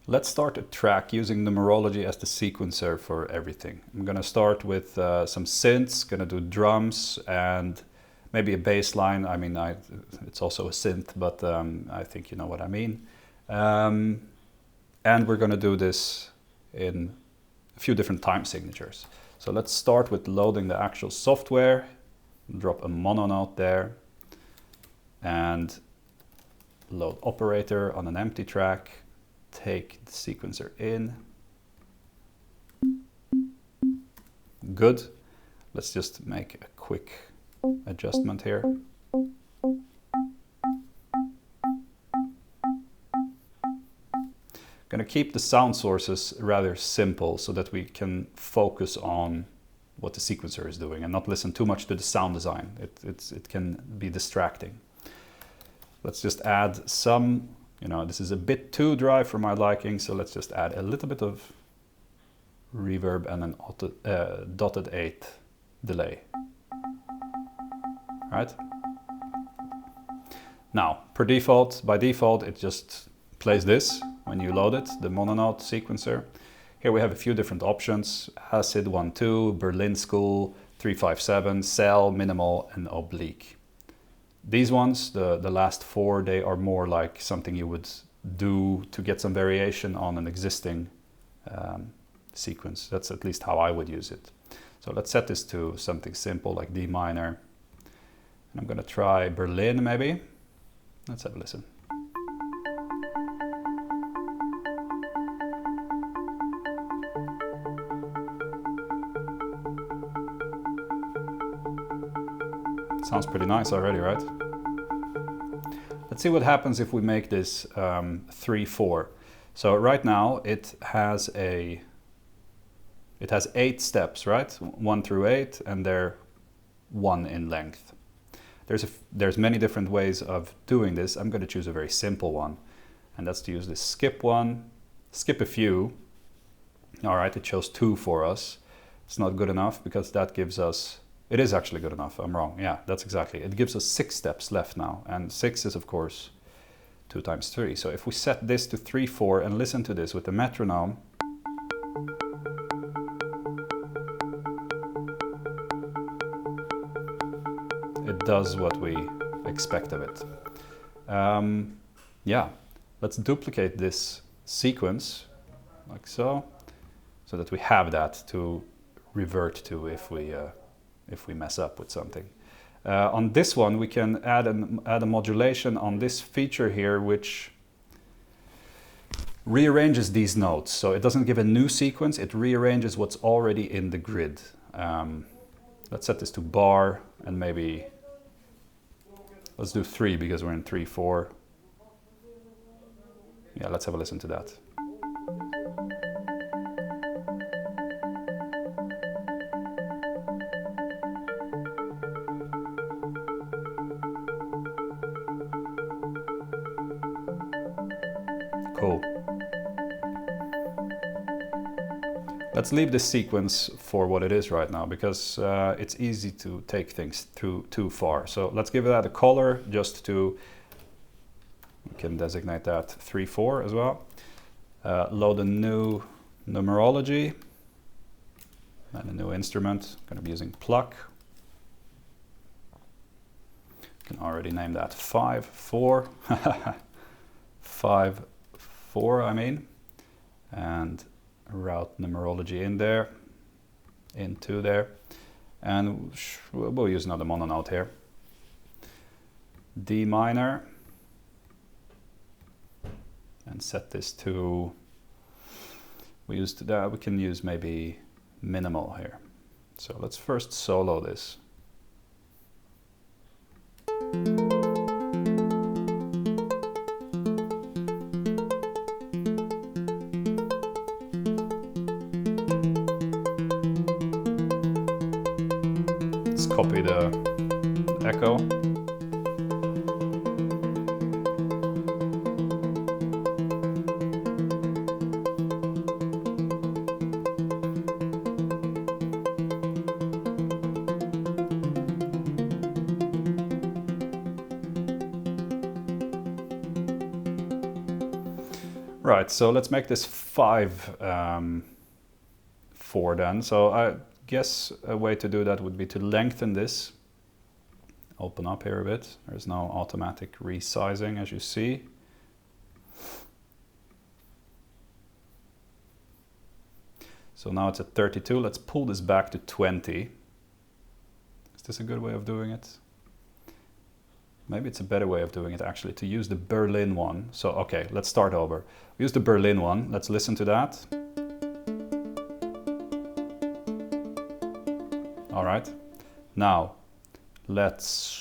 Let's start a track using numerology as the sequencer for everything. I'm gonna start with some synths, gonna do drums and maybe a bass line. I mean, it's also a synth, but I think you know what I mean. And we're gonna do this in a few different time signatures. So let's start with loading the actual software, drop a mono note there, and load operator on an empty track. Take the sequencer in. Good. Let's just make a quick adjustment here. Gonna keep the sound sources rather simple so that we can focus on what the sequencer is doing and not listen too much to the sound design. It can be distracting. Let's just add some. You know, this is a bit too dry for my liking, so let's just add a little bit of reverb and an dotted 8 delay. Right? Now, by default, it just plays this when you load it, the mononote sequencer. Here we have a few different options: Acid 1-2, Berlin School, 357, Cell, Minimal, and Oblique. These ones, the last four, they are more like something you would do to get some variation on an existing sequence. That's at least how I would use it. So let's set this to something simple like D minor. And I'm going to try Berlin maybe. Let's have a listen. Sounds pretty nice already, right? Let's see what happens if we make this 3/4. So right now it has 8 steps, right? 1 through 8, and they're 1 in length. There's many different ways of doing this. I'm going to choose a very simple one, and that's to use this skip one, skip a few. All right, it chose 2 for us. It's not good enough because that gives us. It is actually good enough, I'm wrong. Yeah, that's exactly. It gives us 6 steps left now. And 6 is of course 2 times 3. So if we set this to 3/4 and listen to this with the metronome. It does what we expect of it. Yeah, let's duplicate this sequence like so that we have that to revert to if we mess up with something. On this one, we can add a modulation on this feature here, which rearranges these notes. So it doesn't give a new sequence, it rearranges what's already in the grid. Let's set this to bar, and maybe let's do 3 because we're in 3/4. Yeah, let's have a listen to that. Cool. Let's leave this sequence for what it is right now, because it's easy to take things too far. So let's give that a color just to, we can designate that 3/4 as well. Load a new numerology and a new instrument. I'm going to be using Pluck. You can already name that 5/4. 5/4, I mean, and route numerology in there, into there, and we'll use another mono note here. D minor, and set this to. We can use maybe minimal here. So let's first solo this. Copy the echo. Right, so let's make this 5/4 then. So I guess a way to do that would be to lengthen this. Open up here a bit. There's no automatic resizing, as you see. So now it's at 32. Let's pull this back to 20. Is this a good way of doing it? Maybe it's a better way of doing it actually, to use the Berlin one. So, okay, let's start over. Use the Berlin one. Let's listen to that. All right. Now, let's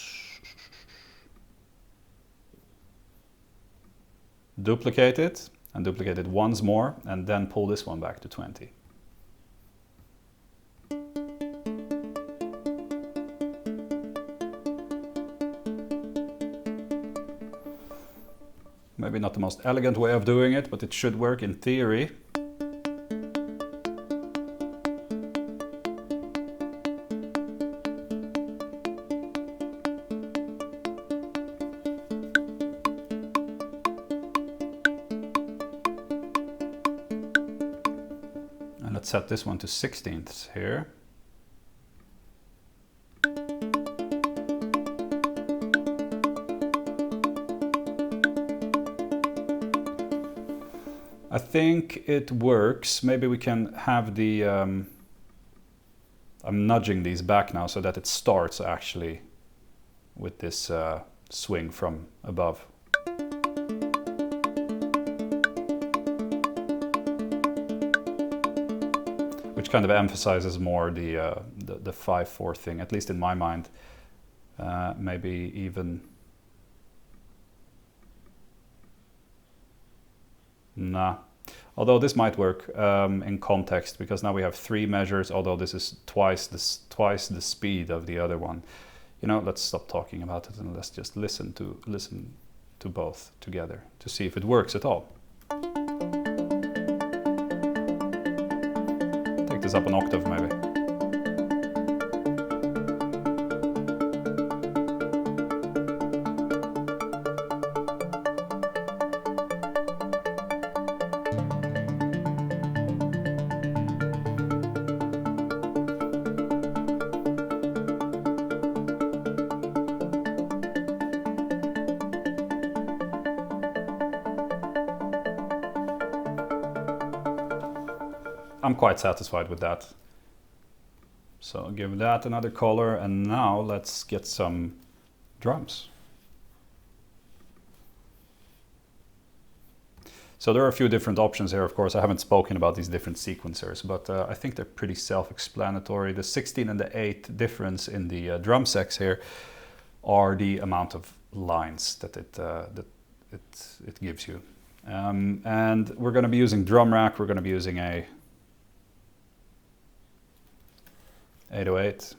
duplicate it and duplicate it once more and then pull this one back to 20. Maybe not the most elegant way of doing it, but it should work in theory. And let's set this one to 16ths here. I think it works. Maybe we can have the, I'm nudging these back now so that it starts actually with this swing from above. Which kind of emphasizes more the 5/4 thing, at least in my mind. Maybe even... Nah. Although this might work in context, because now we have 3 measures, although this is twice the speed of the other one. You know, let's stop talking about it and let's just listen to both together to see if it works at all. Take this up an octave maybe. I'm quite satisfied with that. So I'll give that another color, and now let's get some drums. So there are a few different options here, of course. I haven't spoken about these different sequencers, but I think they're pretty self-explanatory. The 16 and the 8 difference in the drum sets here are the amount of lines that it gives you. And we're going to be using drum rack. We're going to be using a 808,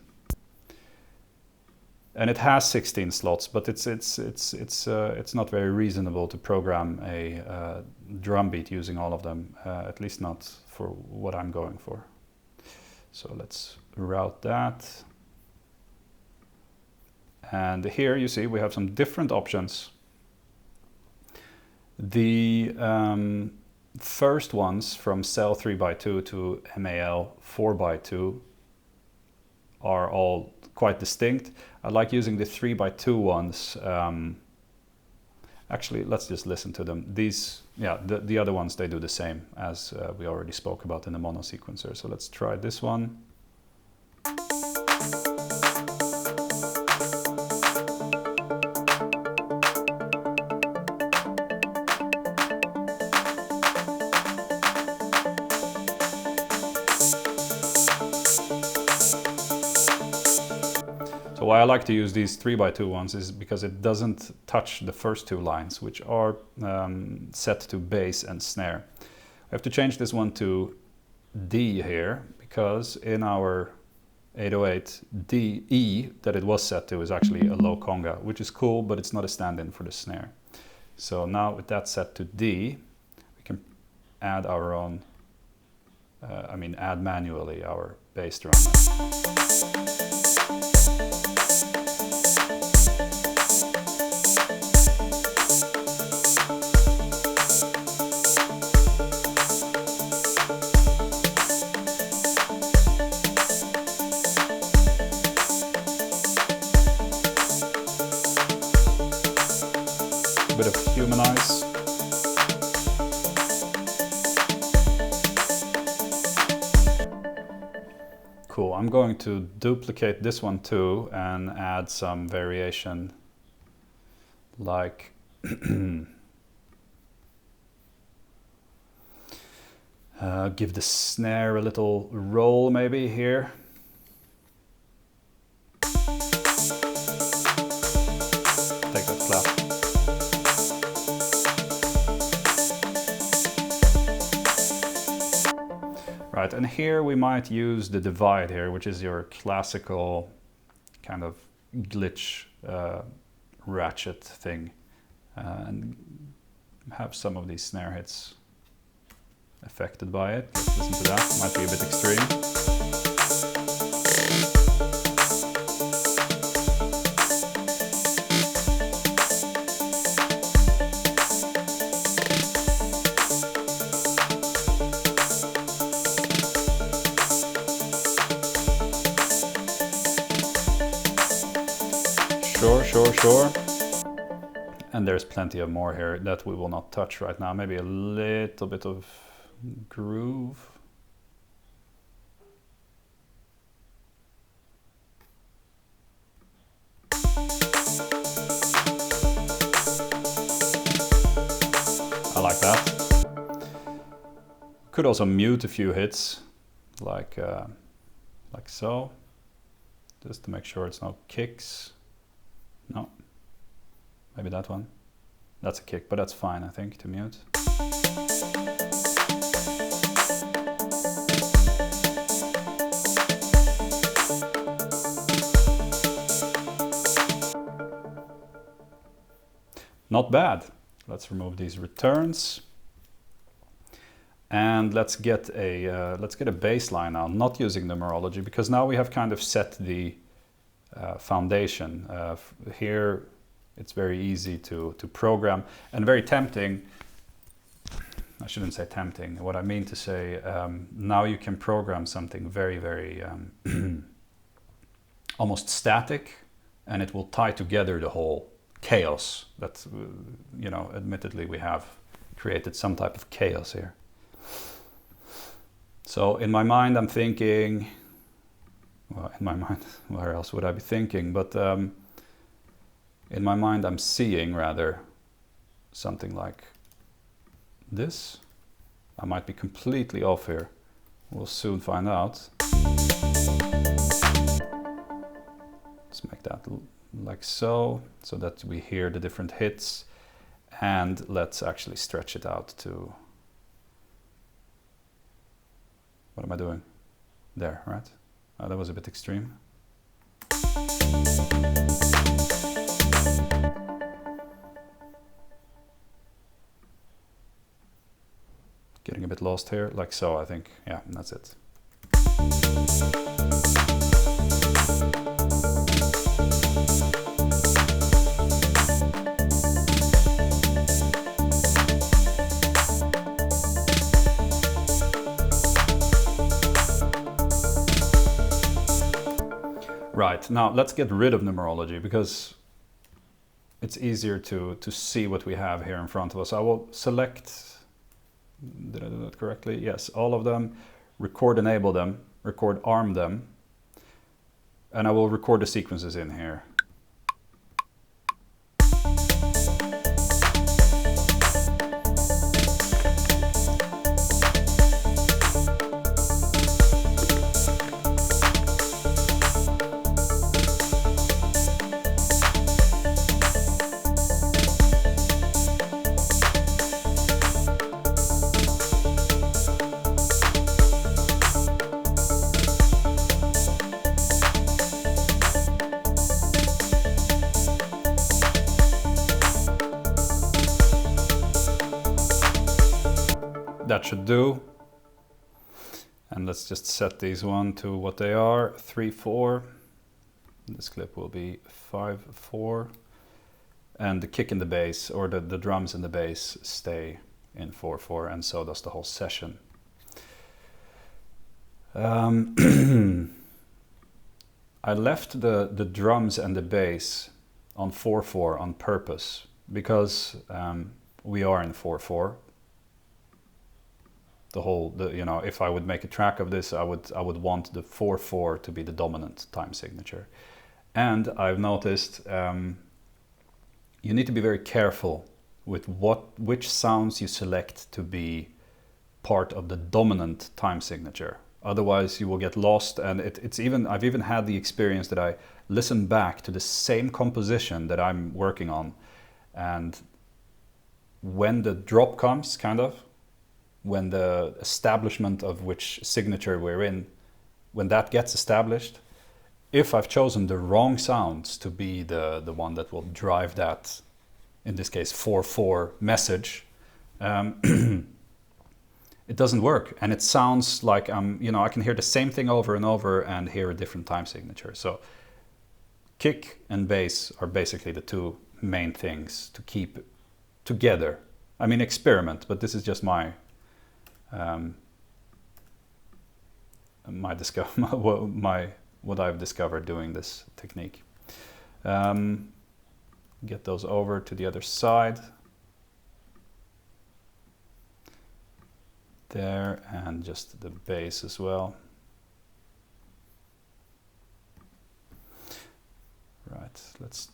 and it has 16 slots, but it's not very reasonable to program a drum beat using all of them, at least not for what I'm going for. So let's route that, and here you see we have some different options. The first ones from cell 3x2 to MAL 4x2 are all quite distinct. I like using the 3x2 ones. Actually, let's just listen to them. These, yeah, the other ones, they do the same as we already spoke about in the mono sequencer. So let's try this one. So why I like to use these 3x2 ones is because it doesn't touch the first 2 lines, which are set to bass and snare. I have to change this one to D here, because in our 808, D, E that it was set to is actually a low conga, which is cool, but it's not a stand-in for the snare. So now with that set to D, we can add our own, add manually our bass drum. cool. I'm going to duplicate this one too and add some variation, like give the snare a little roll maybe here. Take that clap. Right, and here we might use the divide here, which is your classical kind of glitch ratchet thing, and have some of these snare hits affected by it. Let's listen to that. Might be a bit extreme. Sure. And there's plenty of more here that we will not touch right now. Maybe a little bit of groove. I like that. Could also mute a few hits, like so, just to make sure it's no kicks. No, maybe that one. That's a kick, but that's fine, I think, to mute. Not bad. Let's remove these returns. And let's get a bass line now, not using numerology, because now we have kind of set the foundation. Here it's very easy to program and very tempting. I shouldn't say tempting. What I mean to say, now you can program something very almost static, and it will tie together the whole chaos that, you know, admittedly we have created some type of chaos here. So in my mind I'm thinking, well, in my mind, where else would I be thinking? But in my mind, I'm seeing rather something like this. I might be completely off here. We'll soon find out. Let's make that like so that we hear the different hits. And let's actually stretch it out to... What am I doing? There, right? That was a bit extreme. Getting a bit lost here, like so, I think. Yeah, that's it. Right, now let's get rid of numerology because it's easier to see what we have here in front of us. I will select, did I do that correctly? Yes, all of them, record enable them, record arm them, and I will record the sequences in here. That should do. And let's just set these one to what they are, 3/4. This clip will be 5/4. And the kick in the bass, or the drums in the bass, stay in 4/4, and so does the whole session. I left the drums and the bass on 4/4 on purpose, because we are in 4/4. you know, if I would make a track of this, I would want the 4/4 to be the dominant time signature. And I've noticed you need to be very careful with which sounds you select to be part of the dominant time signature. Otherwise, you will get lost. And I've even had the experience that I listen back to the same composition that I'm working on, and when the drop comes, when the establishment of which signature we're in, when that gets established, if I've chosen the wrong sounds to be the one that will drive that, in this case 4/4 message, it doesn't work, and it sounds like you know, I can hear the same thing over and over and hear a different time signature. So kick and bass are basically the two main things to keep together. I mean, experiment, but this is just my what I've discovered doing this technique. Get those over to the other side. There, and just the bass as well. Right, let's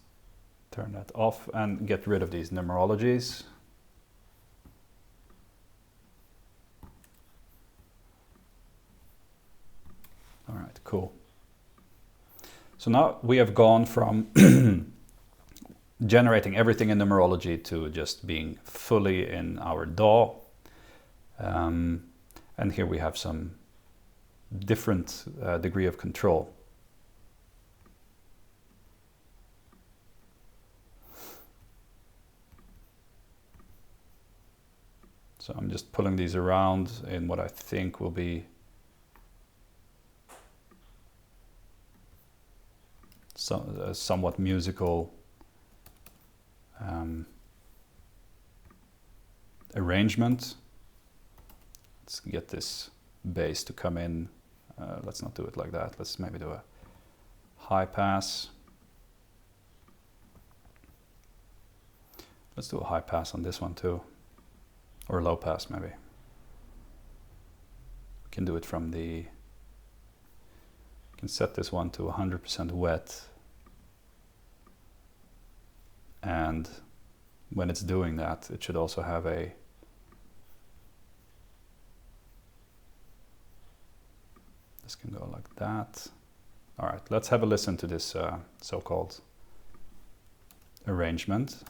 turn that off and get rid of these numerologies. All right, cool. So now we have gone from generating everything in numerology to just being fully in our DAW. And here we have some different degree of control. So I'm just pulling these around in what I think will be somewhat musical arrangement. Let's get this bass to come in. Let's not do it like that. Let's maybe do a high pass. Let's do a high pass on this one too. Or a low pass maybe. We can do it from the... You can set this one to 100% wet. And when it's doing that, it should also have a... This can go like that. All right, let's have a listen to this so-called arrangement.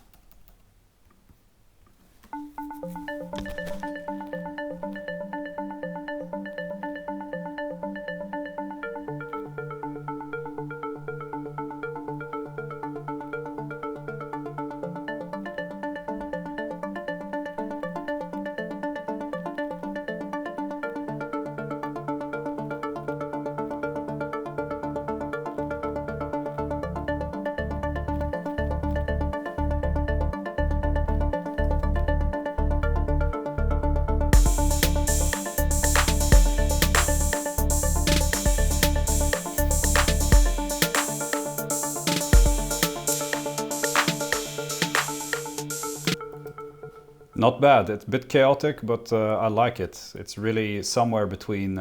Not bad. It's a bit chaotic, but I like it. It's really somewhere between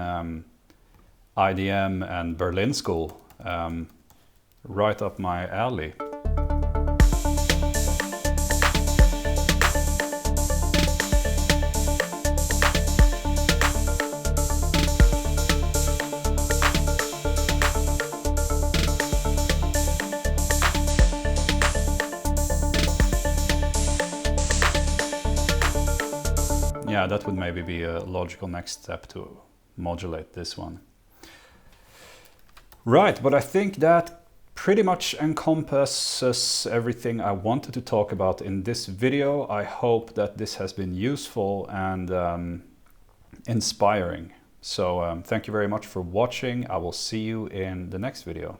IDM and Berlin School. Right up my alley. Yeah, that would maybe be a logical next step to modulate this one. Right, but I think that pretty much encompasses everything I wanted to talk about in this video. I hope that this has been useful and inspiring. So thank you very much for watching. I will see you in the next video.